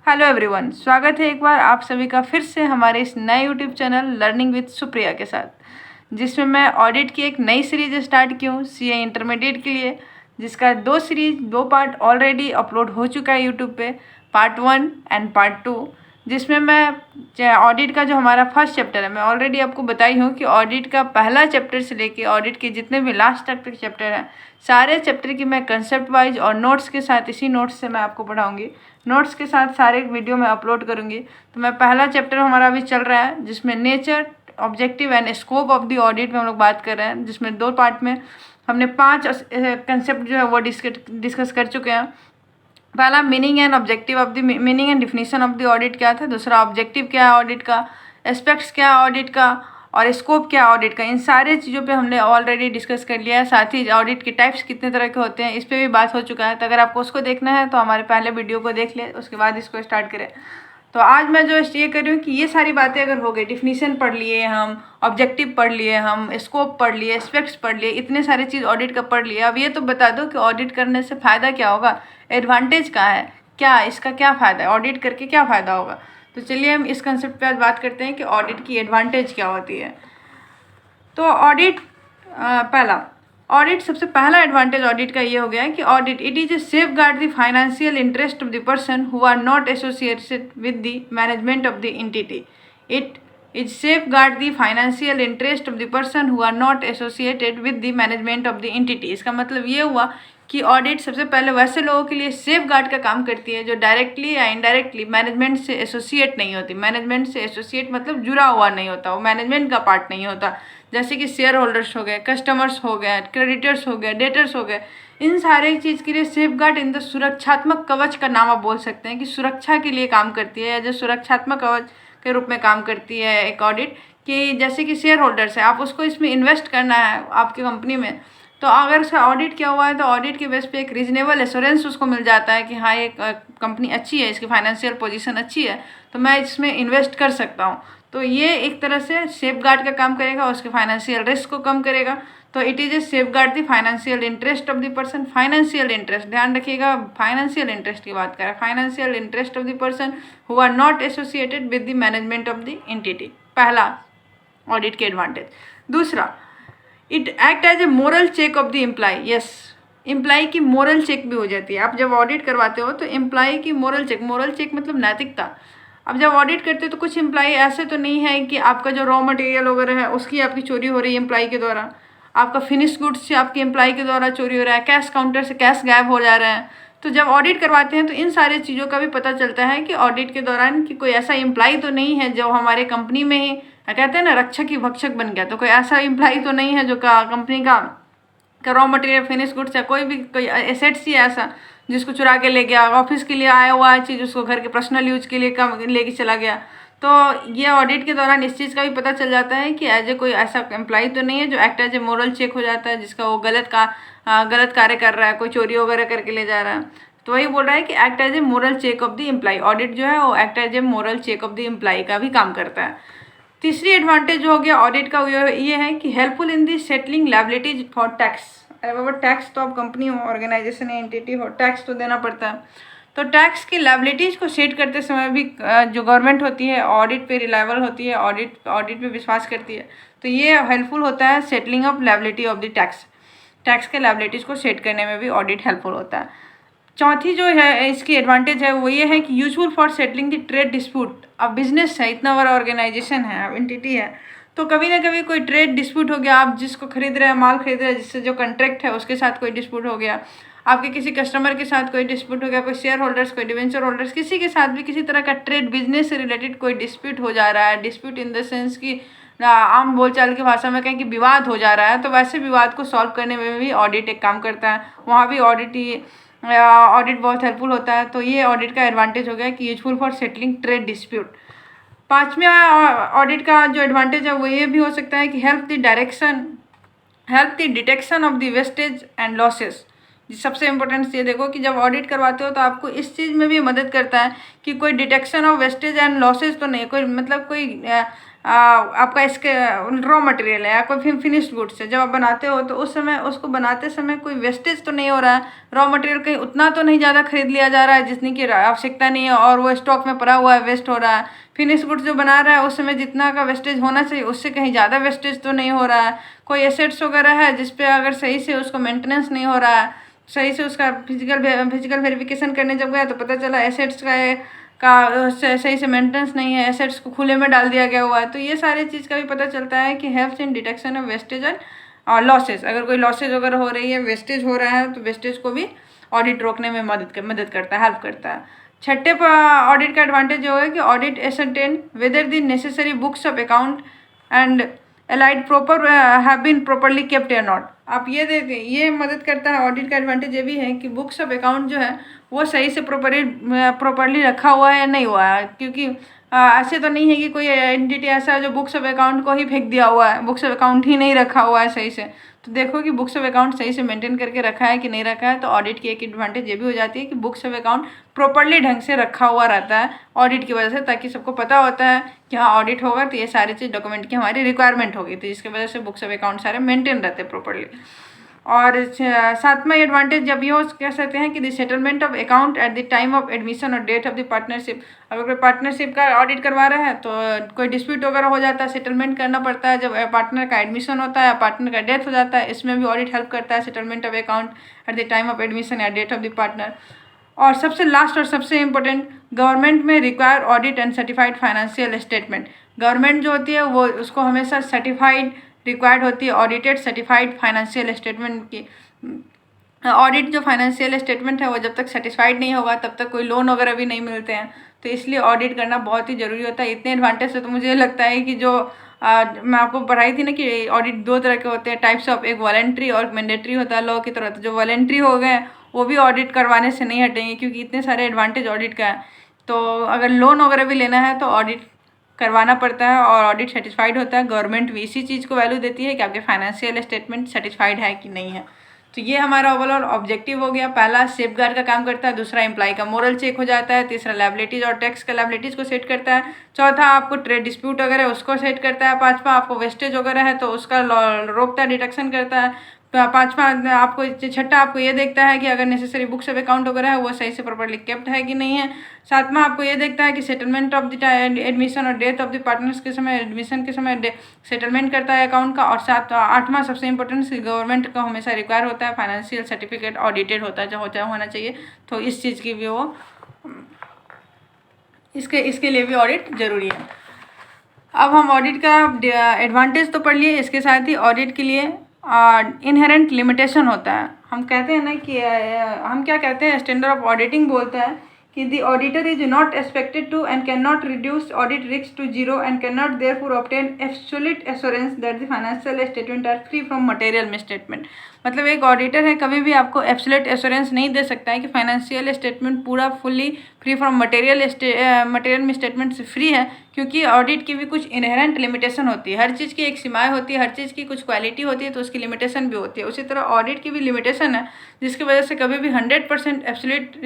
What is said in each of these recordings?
Hello everyone, स्वागत है एक बार आप सभी का फिर से हमारे इस नए YouTube channel learning with Supriya के साथ, जिसमें मैं ऑडिट की एक नई सीरीज स्टार्ट की हूँ सीए इंटरमीडिएट के लिए, जिसका दो पार्ट ऑलरेडी अपलोड हो चुका है यूट्यूब पे, पार्ट 1 एंड पार्ट 2। जिसमें मैं ऑडिट का जो हमारा फर्स्ट चैप्टर है, मैं ऑलरेडी आपको बताई हूँ कि ऑडिट का पहला चैप्टर से लेके ऑडिट के जितने भी लास्ट तक के चैप्टर हैं, सारे चैप्टर की मैं कंसेप्ट वाइज और नोट्स के साथ, इसी नोट्स से मैं आपको पढ़ाऊँगी। नोट्स के साथ सारे वीडियो में अपलोड करूँगी। तो मैं पहला चैप्टर हमारा अभी चल रहा है, जिसमें nature, objective and scope of the audit में हम लोग बात कर रहे हैं, जिसमें 2 पार्ट में हमने 5 कंसेप्ट जो है वो डिस्कस कर चुके हैं। पहला meaning and objective of the meaning and definition of the audit क्या था, दूसरा ऑब्जेक्टिव क्या है ऑडिट का, एस्पेक्ट्स क्या है ऑडिट का, और स्कोप क्या है ऑडिट का। इन सारे चीज़ों पे हमने ऑलरेडी डिस्कस कर लिया है। साथ ही ऑडिट के टाइप्स कितने तरह के होते हैं, इस पर भी बात हो चुका है। तो अगर आपको उसको देखना है तो हमारे पहले वीडियो को देख ले, उसके बाद इसको स्टार्ट करें। तो आज मैं जो ये कर रही हूँ कि ये सारी बातें अगर हो गई, डिफिनीशन पढ़ लिए हम, ऑब्जेक्टिव पढ़ लिए हम, स्कोप पढ़ लिए, एस्पेक्ट्स पढ़ लिए, इतने सारे चीज़ ऑडिट का पढ़ लिए। अब ये तो बता दो कि ऑडिट करने से फ़ायदा क्या होगा, एडवांटेज क्या है, क्या इसका क्या फ़ायदा है, ऑडिट करके क्या फ़ायदा होगा। तो चलिए हम इस कंसेप्ट पे आज बात करते हैं कि ऑडिट की एडवांटेज क्या होती है। तो ऑडिट सबसे पहला एडवांटेज ऑडिट का ये हो गया है कि audit it is a safeguard the financial interest of the person who are not associated with the management of the entity. It is safeguard the financial interest of the person who are not associated with the management of the entity. इसका मतलब ये हुआ कि audit सबसे पहले वैसे लोगों के लिए सेफ गार्ड का काम करती है जो डायरेक्टली या इनडायरेक्टली मैनेजमेंट से एसोसिएट नहीं होती। मैनेजमेंट से एसोसिएट मतलब जुड़ा हुआ नहीं होता, वो मैनेजमेंट का पार्ट नहीं होता। जैसे कि शेयर होल्डर्स हो गए, कस्टमर्स हो गए, क्रेडिटर्स हो गए, डेटर्स हो गए, इन सारे चीज़ के लिए सेफ गार्ड इन द सुरक्षात्मक कवच का नाम आप बोल सकते हैं कि सुरक्षा के लिए काम करती है, जो सुरक्षात्मक कवच के रूप में काम करती है एक ऑडिट। कि जैसे कि शेयर होल्डर्स है, आप उसको इसमें इन्वेस्ट करना है आपकी कंपनी में, तो अगर उसका ऑडिट किया हुआ है तो ऑडिट के बेस पे एक रीजनेबल एश्योरेंस उसको मिल जाता है कि हाँ ये कंपनी अच्छी है, इसकी फाइनेंशियल पोजीशन अच्छी है, तो मैं इसमें इन्वेस्ट कर सकता हूँ। तो ये एक तरह से सेफ गार्ड का काम करेगा, उसके फाइनेंशियल रिस्क को कम करेगा। तो it is a safeguard the financial interest of the person. Financial interest, ध्यान रखिएगा, फाइनेंशियल इंटरेस्ट की बात करें, financial interest of the person who are not associated with the management of the entity, पहला ऑडिट के advantage. दूसरा, it act as a moral check of the employee. Yes, employee की moral check भी हो जाती है। आप जब ऑडिट करवाते हो तो एम्प्लॉय की मोरल चेक मतलब नैतिकता। अब जब ऑडिट करते हो तो कुछ एम्प्लॉय ऐसे तो नहीं है कि आपका जो रॉ मटेरियल वगैरह है उसकी आपकी चोरी हो रही है एम्प्लॉय के द्वारा, आपका फिनिश गुड्स से आपके एम्प्लॉय के द्वारा चोरी हो रहा है, कैश काउंटर से कैश गायब हो जा रहे हैं। तो जब ऑडिट करवाते हैं तो इन सारी चीज़ों का भी पता चलता है कि ऑडिट के दौरान कि कोई ऐसा एम्प्लॉय तो नहीं है जो हमारे कंपनी में ही कहते हैं ना रक्षक ही भक्षक बन गया। तो कोई ऐसा एम्प्लॉय तो नहीं है जो कंपनी का रॉ मटेरियल, फिनिश गुड्स है, कोई एसेट्स ही ऐसा जिसको चुरा के ले गया, ऑफिस के लिए आया हुआ है चीज़ उसको घर के पर्सनल यूज के लिए लेके चला गया। तो ये ऑडिट के दौरान इस चीज़ का भी पता चल जाता है कि एज ए कोई ऐसा एम्प्लॉय तो नहीं है जो act as a moral check हो जाता है, जिसका वो गलत कार्य कर रहा है, कोई चोरी वगैरह करके ले जा रहा है। तो वही बोल रहा है कि act as a moral check of the employee. Audit जो है वो act as a moral check of the employee का भी काम करता है। तीसरी एडवांटेज जो हो गया ऑडिट का ये है कि helpful in the settling liabilities for tax. अरे टैक्स तो आप कंपनी हो, ऑर्गेनाइजेशन है, एंटिटी हो, टैक्स तो देना पड़ता है। तो टैक्स की लायबिलिटीज को सेट करते समय भी जो गवर्नमेंट होती है ऑडिट पे रिलायबल होती है, ऑडिट पे विश्वास करती है। तो ये हेल्पफुल होता है settling of liability of the tax के लायबिलिटीज को सेट करने में भी ऑडिट हेल्पफुल होता है। चौथी जो है इसकी एडवांटेज है वो ये है कि useful for settling the trade dispute. अब बिजनेस है, इतना बड़ा ऑर्गेनाइजेशन है, अब एंटिटी है, तो कभी ना कभी कोई ट्रेड डिस्प्यूट हो गया, आप जिसको खरीद रहे हैं, माल खरीद रहे हैं, जिससे जो कॉन्ट्रैक्ट है उसके साथ कोई डिस्प्यूट हो गया, आपके किसी कस्टमर के साथ कोई डिस्प्यूट हो गया, कोई शेयर होल्डर्स, कोई डिवेंचर होल्डर्स, किसी के साथ भी किसी तरह का ट्रेड बिजनेस से रिलेटेड कोई डिस्प्यूट हो जा रहा है, डिस्प्यूट इन द सेंस की आम बोलचाल की भाषा में कहें कि विवाद हो जा रहा है, तो वैसे विवाद को सॉल्व करने में भी ऑडिट एक काम करता है। वहाँ भी ऑडिट बहुत हेल्पफुल होता है। तो ये ऑडिट का एडवांटेज हो गया कि useful for settling trade dispute. पांचवें ऑडिट का जो एडवांटेज है वो ये भी हो सकता है कि help the detection of the wastage and losses. सबसे इम्पोर्टेंट ये देखो कि जब ऑडिट करवाते हो तो आपको इस चीज़ में भी मदद करता है कि कोई detection of wastage and losses तो नहीं, कोई मतलब कोई आपका इसके रॉ मटेरियल है या कोई फिनिश्ड गुड्स है, जब आप बनाते हो तो उस समय उसको बनाते समय कोई वेस्टेज तो नहीं हो रहा है, रॉ मटेरियल कहीं उतना तो नहीं ज़्यादा खरीद लिया जा रहा है जितनी की आवश्यकता नहीं है और वो स्टॉक में पड़ा हुआ है, वेस्ट हो रहा है। फिनिश गुड्स जो बना रहा है उस समय जितना का वेस्टेज होना चाहिए उससे कहीं ज़्यादा वेस्टेज तो नहीं हो रहा है। कोई एसेट्स वगैरह है जिसपे अगर सही से उसको मेंटेनेंस नहीं हो रहा है, सही से उसका फिजिकल वेरिफिकेशन करने जब गया तो पता चला एसेट्स सही से मेंटेनेंस नहीं है, एसेट्स को खुले में डाल दिया गया हुआ है। तो ये सारी चीज़ का भी पता चलता है कि helps in detection of wastage and losses. अगर कोई लॉसेज वगैरह हो रही है, वेस्टेज हो रहा है, तो वेस्टेज को भी ऑडिट रोकने में मदद करता है, हेल्प करता है। छठे ऑडिट का एडवांटेज जो है कि audit ascertain whether the necessary books of account and allied proper have been properly kept या नॉट। आप ये मदद करता है। ऑडिट का एडवांटेज ये भी है कि बुक्स ऑफ अकाउंट जो है वो सही से प्रॉपरली रखा हुआ है या नहीं हुआ है, क्योंकि ऐसे तो नहीं है कि कोई एंटिटी ऐसा है जो बुक्स ऑफ अकाउंट को ही फेंक दिया हुआ है, बुक्स ऑफ अकाउंट ही नहीं रखा हुआ है सही से। तो देखो कि बुक्स ऑफ अकाउंट सही से मेंटेन करके रखा है कि नहीं रखा है। तो ऑडिट की एक एडवांटेज ये भी हो जाती है कि बुक्स ऑफ अकाउंट प्रॉपरली ढंग से रखा हुआ रहता है ऑडिट की वजह से, ताकि सबको पता होता है कि हाँ ऑडिट होगा तो ये सारी चीज़ डॉक्यूमेंट की हमारी रिक्वायरमेंट होगी, तो जिसकी वजह से बुक्स ऑफ अकाउंट सारे मेंटेन रहते हैं प्रॉपरली। और सातवां एडवांटेज जब ये कह सकते हैं कि the settlement of account at the time of admission और डेट ऑफ द पार्टनरशिप। अगर कोई पार्टनरशिप का ऑडिट करवा रहे हैं तो कोई डिस्प्यूट वगैरह हो जाता है, सेटलमेंट करना पड़ता है जब पार्टनर का एडमिशन होता है या पार्टनर का डेथ हो जाता है, इसमें भी ऑडिट हेल्प करता है, settlement of account at the time of admission या डेट ऑफ द पार्टनर। और सबसे लास्ट और सबसे इम्पोर्टेंट, गवर्नमेंट में require audit and certified financial statement. Government जो होती है वो उसको हमेशा सर्टिफाइड रिक्वायर्ड होती है, ऑडिटेड सर्टिफाइड फाइनेंशियल स्टेटमेंट की। ऑडिट जो फाइनेंशियल स्टेटमेंट है वो जब तक सेटिस्फाइड नहीं होगा तब तक कोई लोन वगैरह भी नहीं मिलते हैं, तो इसलिए ऑडिट करना बहुत ही ज़रूरी होता है। इतने एडवांटेज से तो मुझे लगता है कि जो मैं आपको पढ़ाई थी ना कि ऑडिट दो तरह के होते हैं, टाइप्स ऑफ, एक वॉलेंट्री और मैंडेटरी होता है लॉ की तरह। तो जो वॉलेंट्री हो गए वो भी ऑडिट करवाने से नहीं हटेंगे, क्योंकि इतने सारे एडवांटेज ऑडिट का है। तो अगर लोन वगैरह भी लेना है तो ऑडिट करवाना पड़ता है और ऑडिट सेटिस्फाइड होता है। गवर्नमेंट भी इसी चीज़ को वैल्यू देती है कि आपके फाइनेंशियल स्टेटमेंट सेटिस्फाइड है कि नहीं है। तो ये हमारा ओवरऑल ऑब्जेक्टिव हो गया। पहला सेफगार्ड का काम करता है, दूसरा एम्प्लॉय का मोरल चेक हो जाता है, तीसरा लायबिलिटीज और टैक्स का लायबिलिटीज को सेट करता है, चौथा आपको ट्रेड डिस्प्यूट वगैरह उसको सेट करता है, पांचवा आपको वेस्टेज वगैरह है तो उसका रोकता है, डिटेक्शन करता है, पांचवा आपको, छठा आपको ये देखता है कि अगर नेसेसरी बुक्स ऑफ अकाउंट वगैरह है वो सही से प्रॉपर्ली केप्ट है कि नहीं है, सातवां आपको ये देखता है कि सेटलमेंट ऑफ द एडमिशन और डेथ ऑफ द पार्टनर्स के समय, एडमिशन के समय सेटलमेंट करता है अकाउंट का, और आठवां सबसे इंपॉर्टेंट, गवर्नमेंट का हमेशा रिक्वायर होता है फाइनेंशियल सर्टिफिकेट ऑडिटेड होता है, जो होना चाहिए। तो इस चीज़ की भी वो इसके लिए भी ऑडिट जरूरी है। अब हम ऑडिट का एडवांटेज तो पढ़ लिए, इसके साथ ही ऑडिट के लिए इनहेरेंट लिमिटेशन होता है। हम कहते हैं ना कि हम क्या कहते हैं, स्टैंडर्ड ऑफ ऑडिटिंग बोलता है कि the auditor is not expected to and can not reduce audit risk to zero and can not therefore obtain absolute assurance that the financial statement are free from material misstatement. मतलब एक auditor है कभी भी आपको absolute assurance नहीं दे सकता है कि फाइनेंशियल स्टेटमेंट पूरा fully free from material misstatement से फ्री है, क्योंकि ऑडिट की भी कुछ इनहेरेंट लिमिटेशन होती है। हर चीज़ की एक सीमाएं होती है, हर चीज़ की कुछ क्वालिटी होती है, तो उसकी लिमिटेशन भी होती है। उसी तरह ऑडिट की भी लिमिटेशन है, जिसकी वजह से कभी भी 100% एब्सोल्यूट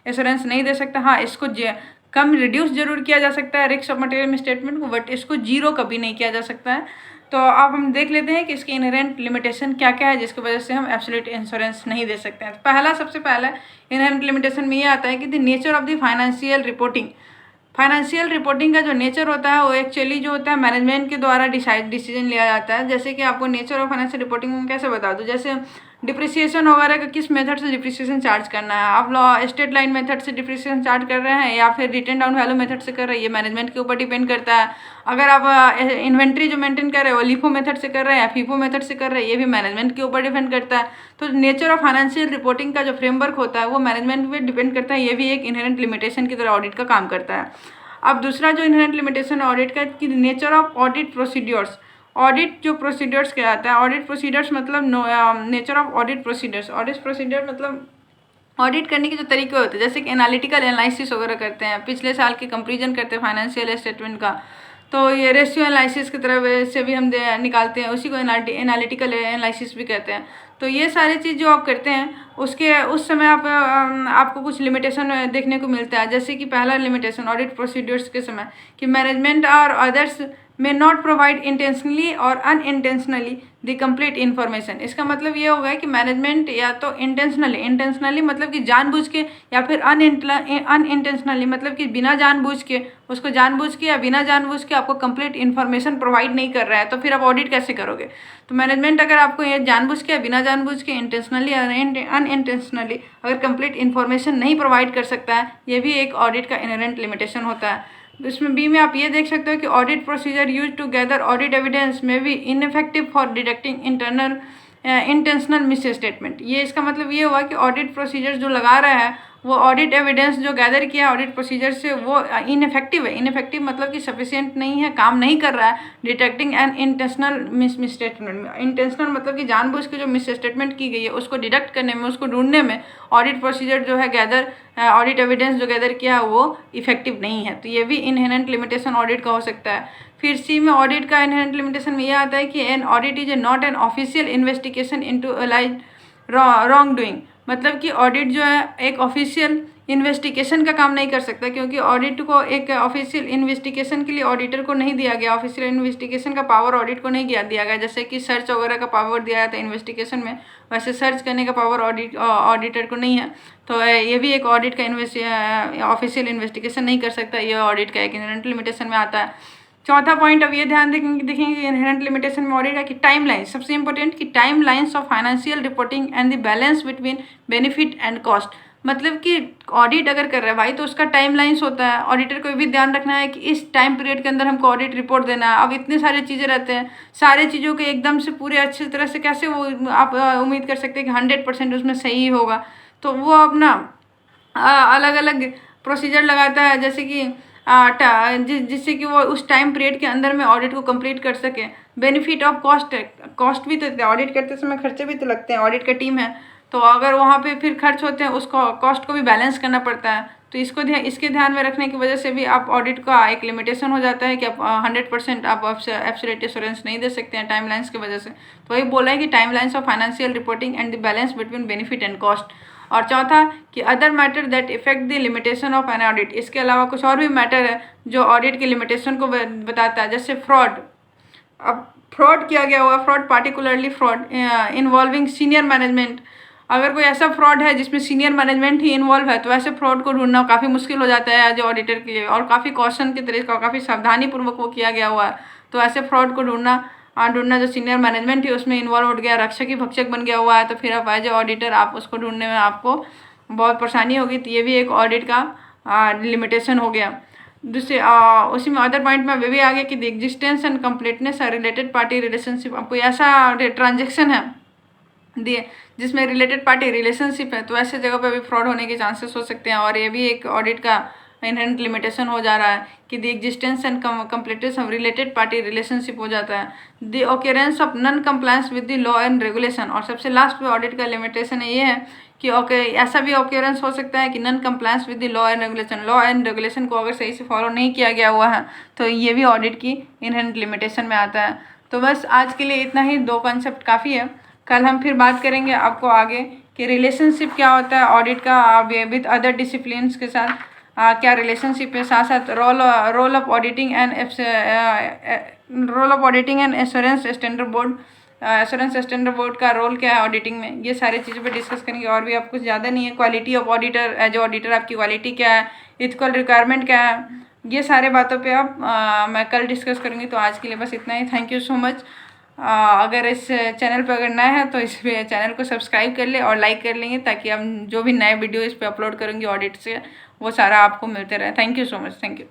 एश्योरेंस नहीं दे सकता। हाँ, इसको कम रिड्यूस जरूर किया जा सकता है रिस्क ऑफ मटेरियल मिसस्टेटमेंट को, बट इसको जीरो कभी नहीं किया जा सकता है। तो अब हम देख लेते हैं कि इसके इनहेरेंट लिमिटेशन क्या क्या है जिसकी वजह से हम एब्सोल्यूट इंश्योरेंस नहीं दे सकते हैं। सबसे पहला इनहेरेंट लिमिटेशन में ये आता है कि the nature of the financial reporting. Financial reporting का जो नेचर होता है वो एक्चुअली जो होता है मैनेजमेंट के द्वारा डिसीजन लिया जाता है। जैसे कि आपको नेचर ऑफ फाइनेंशियल रिपोर्टिंग में कैसे बता दूँ, जैसे डिप्रिसिएशन वगैरह का किस मेथड से डिप्रिसिएशन चार्ज करना है, आप स्ट्रेट लाइन मेथड से डिप्रिसिएशन चार्ज कर रहे हैं या फिर रिटर्न डाउन वैल्यू मेथड से कर रहे हैं, ये मैनेजमेंट के ऊपर डिपेंड करता है। अगर आप इन्वेंट्री जो मेंटेन कर रहे हैं वो लिफो मेथड से कर रहे हैं या फीफो मेथड से कर रहे हैं, ये भी मैनेजमेंट के ऊपर डिपेंड करता है। तो नेचर ऑफ फाइनेंशियल रिपोर्टिंग का जो फ्रेमवर्क होता है वो मैनेजमेंट पे डिपेंड करता है, ये भी एक इनहेरेंट लिमिटेशन की तरह ऑडिट का काम करता है। अब दूसरा जो इनहेरेंट लिमिटेशन है ऑडिट का, कि nature of audit procedures. Audit जो प्रोसीड्योर्स कहलाता है, ऑडिट प्रोसीड्योर्स मतलब nature of audit procedures. Audit procedure मतलब ऑडिट करने के जो तरीके होते हैं, जैसे कि एनालिटिकल एनालिसिस वगैरह करते हैं, पिछले साल की कंपेरिजन करते हैं फाइनेंशियल स्टेटमेंट का, तो ये रेशियो एनालिसिस की तरह से भी हम निकालते हैं, उसी को एनालिटिकल एनालिसिस भी कहते हैं। तो ये सारी चीज़ जो आप करते हैं उसके उस समय आपको कुछ लिमिटेशन देखने को मिलता है। जैसे कि पहला लिमिटेशन ऑडिट प्रोसीड्यूर्स के समय कि मैनेजमेंट और others may not provide intentionally और अनइंटेंशनली द कंप्लीट इन्फॉर्मेशन। इसका मतलब ये होगा कि मैनेजमेंट या तो इंटेंशनली मतलब कि जानबूझ के, या फिर अनइंटेंशनली मतलब कि बिना जानबूझ के, उसको जानबूझ के या बिना जानबूझ के आपको कंप्लीट इन्फॉर्मेशन प्रोवाइड नहीं कर रहा है, तो फिर आप ऑडिट कैसे करोगे। तो मैनेजमेंट अगर आपको ये जानबूझ के या बिना जानबूझ के, इंटेंशनली या अनइंटेंशनली अगर कंप्लीट इन्फॉर्मेशन नहीं प्रोवाइड कर सकता है, ये भी एक ऑडिट का इनहेरेंट लिमिटेशन होता है। इसमें बी में आप ये देख सकते हो कि audit procedure use to gather audit evidence में भी ineffective for detecting intentional misstatement. ये इसका मतलब ये हुआ कि ऑडिट प्रोसीजर जो लगा रहा है वो ऑडिट एविडेंस जो गैदर किया ऑडिट प्रोसीजर से वो इनइफेक्टिव है। इनइफेक्टिव मतलब कि सफिशिएंट नहीं है, काम नहीं कर रहा है detecting an intentional misstatement. Intentional मतलब कि जानबूझ के जो मिस स्टेटमेंट की गई है उसको डिटेक्ट करने में, उसको ढूंढने में ऑडिट प्रोसीजर जो है गैदर ऑडिट एविडेंस जो गैदर किया वो इफेक्टिव नहीं है। तो ये भी इनहेरेंट लिमिटेशन ऑडिट का हो सकता है। फिर सी में ऑडिट का इनहेरेंट लिमिटेशन में ये आता है कि an audit is not an official investigation into alleged wrongdoing. मतलब कि ऑडिट जो है एक ऑफिशियल इन्वेस्टिगेशन का काम नहीं कर सकता, क्योंकि ऑडिट को एक ऑफिशियल इन्वेस्टिगेशन के लिए ऑडिटर को नहीं दिया गया, ऑफिशियल इन्वेस्टिगेशन का पावर ऑडिट को नहीं दिया गया। जैसे कि सर्च वगैरह का पावर दिया जाता है इन्वेस्टिगेशन में, वैसे सर्च करने का पावर ऑडिटर को नहीं है। तो ये भी एक ऑडिट का ऑफिशियल इन्वेस्टिगेशन नहीं कर सकता, ये ऑडिट का एक इनहेरेंट लिमिटेशन में आता है। चौथा पॉइंट अब ये ध्यान देखेंगे इनहेरेंट लिमिटेशन में ऑडिट का कि टाइम लाइन, सबसे इंपॉर्टेंट कि time lines of financial reporting and the balance between benefit and cost. मतलब कि ऑडिट अगर कर रहा है भाई तो उसका टाइम लाइन्स होता है, ऑडिटर को भी ध्यान रखना है कि इस टाइम पीरियड के अंदर हमको ऑडिट रिपोर्ट देना है। अब इतने सारे चीज़ें रहते हैं, सारे चीज़ों के एकदम से पूरे अच्छी तरह से कैसे वो आप उम्मीद कर सकते हैं कि 100% उसमें सही होगा। तो वो अपना अलग अलग प्रोसीजर लगाता है, जैसे कि जिससे कि वो उस टाइम पीरियड के अंदर में ऑडिट को कंप्लीट कर सके। बेनिफिट ऑफ कॉस्ट भी तो ऑडिट करते समय खर्चे भी तो लगते हैं, ऑडिट का टीम है तो अगर वहाँ पे फिर खर्च होते हैं उसको कॉस्ट को भी बैलेंस करना पड़ता है। तो इसके ध्यान में रखने की वजह से भी आप ऑडिट का एक लिमिटेशन हो जाता है कि आप 100% आप एब्सोल्यूट एश्योरेंस नहीं दे सकते हैं टाइम लाइन्स की वजह से। तो वही बोला है कि time lines of financial reporting and the balance between benefit and cost. और चौथा कि other matter that effect the limitation of an audit. इसके अलावा कुछ और भी मैटर है जो ऑडिट की लिमिटेशन को बताता है, जैसे फ्रॉड। अब फ्रॉड किया गया हुआ, fraud particularly fraud involving senior management. अगर कोई ऐसा फ्रॉड है जिसमें सीनियर मैनेजमेंट ही इन्वॉल्व है तो ऐसे फ्रॉड को ढूंढना काफ़ी मुश्किल हो जाता है एज ऑडिटर के लिए, और काफ़ी कॉशन के तरीके काफ़ी सावधानी पूर्वक वो किया गया हुआ है। तो ऐसे फ्रॉड को ढूंढना जो सीनियर मैनेजमेंट है उसमें इन्वॉल्व हो गया, रक्षक ही भक्षक बन गया हुआ है, तो फिर आप एज ए ऑडिटर आप उसको ढूंढने में आपको बहुत परेशानी होगी। तो ये भी एक ऑडिट का लिमिटेशन हो गया। दूसरे उसी में अदर पॉइंट में वे भी आ गया कि the existence and completeness related party relationship. अब कोई ऐसा ट्रांजेक्शन है दिए जिसमें रिलेटेड पार्टी रिलेशनशिप है तो ऐसे जगह पे भी फ्रॉड होने के चांसेस हो सकते हैं। और ये भी एक ऑडिट का इनहेरेंट लिमिटेशन हो जा रहा है कि the existence and completeness of related party relationship हो जाता है। The occurrence of non compliance with the law and regulation. और सबसे लास्ट में ऑडिट का लिमिटेशन ये है कि ऐसा भी ऑकरेंस हो सकता है कि non compliance with the law and regulation. Law and regulation को अगर सही से फॉलो नहीं किया गया हुआ है तो ये भी ऑडिट की इनहेरेंट लिमिटेशन में आता है। तो बस आज के लिए इतना ही, 2 कॉन्सेप्ट काफ़ी है। कल हम फिर बात करेंगे आपको आगे कि रिलेशनशिप क्या होता है ऑडिट का विद अदर डिसिप्लिन्स के साथ, क्या रिलेशनशिप है, साथ साथ role of auditing and assurance standard board का रोल क्या है ऑडिटिंग में, ये सारी चीज़ों पे डिस्कस करेंगे। और भी आप कुछ ज़्यादा नहीं है, quality of auditor as auditor आपकी क्वालिटी क्या है, इथिकल रिक्वायरमेंट क्या है, ये सारे बातों पे आप मैं कल डिस्कस करूँगी। तो आज के लिए बस इतना ही, थैंक यू सो मच। अगर इस चैनल पर अगर नया है तो इस चैनल को सब्सक्राइब कर ले और लाइक कर लेंगे ताकि हम जो भी नए वीडियो इस पर अपलोड करेंगे ऑडिट से वो सारा आपको मिलते रहे। Thank you so much, thank you.